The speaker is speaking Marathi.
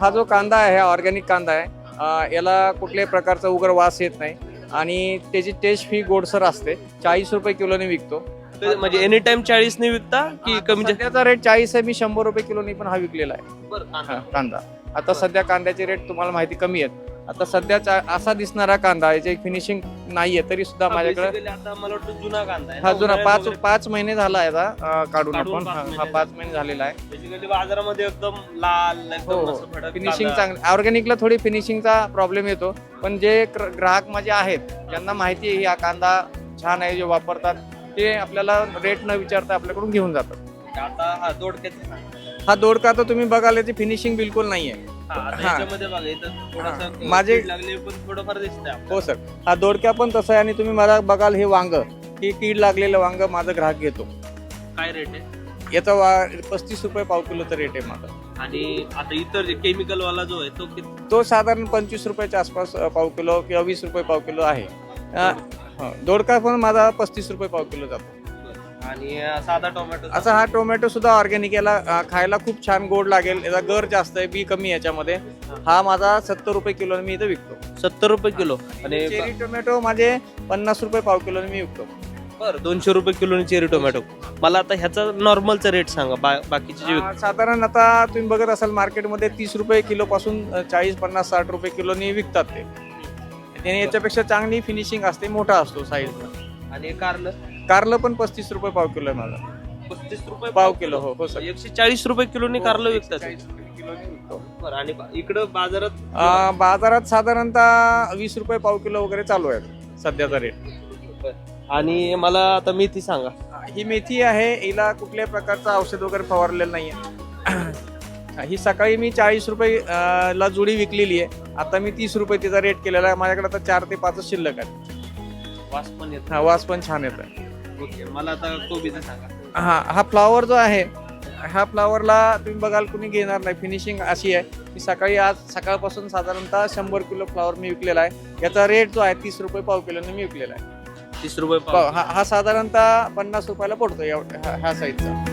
हा जो कांदा आहे हा ऑर्गॅनिक कांदा आहे. याला कुठल्याही प्रकारचा उग्र वास येत नाही आणि त्याची टेस्ट ही गोडसर असते. 40 रुपये किलोने विकतो. म्हणजे एनी टाइम 40 ने विकता की कमी जास्त? सध्याचा रेट 40 आहे. मी 100 रुपये किलोनी पण हा विकलेला आहे. बरं, हा, कांदा. कांदा आता सध्या कांद्याचे रेट तुम्हाला माहिती कमी आहेत. आता सध्याचा असा दिसणारा कांदा याची फिनिशिंग नाहीये तरी सुद्धा हा, माझ्याकडे basically आता मला वाटतं जुना कांदा आहे हा ना, जुना उन्हाळ्यात वगैरे. 5 महिने झाला आहे काढून काढून आपण. 5 हा महिने 5 महिने झालेला आहे. बेसिकली बाजारामध्ये एकदम लाल एकदम असं भडक फिनिशिंग कांदा. चांगली. ऑर्गॅनिकला थोडी फिनिशिंगचा प्रॉब्लेम येतो पण जे ग्राहक माझे आहेत ज्यांना माहिती आहे हा कांदा छान आहे जे वापरतात ते आपल्याला रेट न विचारता आपल्याकडून घेऊन जातात. आता हा दोडक्याचं सांगा. हा दोडका तर तुम्ही बघाल याची फिनिशिंग बिलकुल नाहीये. हा, आता हा. याच्यामध्ये बघा इथं थोडासा हा. माझे- कीड लागले पण थोडंफार दिसतंय आपल्याला. हो सर, हा दोडक्या पण तसं आहे आणि तुम्ही मला बघाल हे वांग ही कीड लागलेलं वांग माझा ग्राहक घेतो. काय रेट आहे? याचा 35 रुपये पाव किलोचा रेट आहे माझा. आणि आता इतर जे केमिकल वाला जो आहे तो किती? तो साधारण 25 रुपयाच्या आसपास पाव किलो किंवा 20 रुपये पाव किलो आहे. दोडका पण माझा 35 रुपये पाव किलो जातो. आणि साधा टोमॅटो असा हा टोमॅटो सुद्धा ऑर्गॅनिक याला खायला खूप छान गोड लागेल. याचा गर जास्त आहे, बी कमी याच्यामध्ये. हा माझा 70 रुपये किलो मी इथं विकतो. 70 रुपये किलो. आणि चेरी टोमॅटो माझे 50 रुपये पाव किलो मी विकतो. बरं 200 रुपये किलो चेरी टोमॅटो. मला आता ह्याचा नॉर्मलचा रेट सांगा बाकीचे जे साधारण आता तुम्ही बघत असाल मार्केटमध्ये 30 रुपये किलो पासून 40, 50, 60 रुपये किलोनी विकतात ते. त्याने याच्यापेक्षा चांगली फिनिशिंग असते, मोठा असतो साईजला. आणि कारलं कारलं पण 35 रुपये पाव किलो आहे माझा. 35 रुपये पाव किलो हो सर. 140 रुपये किलोनी कारलं विकतात. 140 रुपये किलोनी विकतो. बरं आणि इकडं बाजारात बाजारात साधारणतः 20 रुपये पाव किलो वगैरे चालू आहे सध्याचा रेट. आणि मला आता मेथी सांगा. ही मेथी आहे, हिला कुठल्याही प्रकारचं औषध वगैरे फवारलेलं नाहीये. ही सकाळी मी 40 रुपये ला जुडी विकलेली आहे. आता मी 30 रुपये तिचा रेट केलेला आहे. माझ्याकडे आता 4 ते 5 शिल्लक आहे. वास पण येतो. हा वास पण छान येत आहे. ओके, मला आता कोबीचं सांगा. हा फ्लावर जो आहे ह्या फ्लावरला तुम्ही बघाल कुणी घेणार नाही. फिनिशिंग अशी आहे की सकाळी आज सकाळपासून साधारणतः 100 किलो फ्लावर मी विकलेला आहे. याचा रेट जो आहे 30 रुपये पाव किलोने मी विकलेला आहे. 30 रुपये पाव. हा साधारणतः 50 रुपयाला पडतो ह्या साईजचा.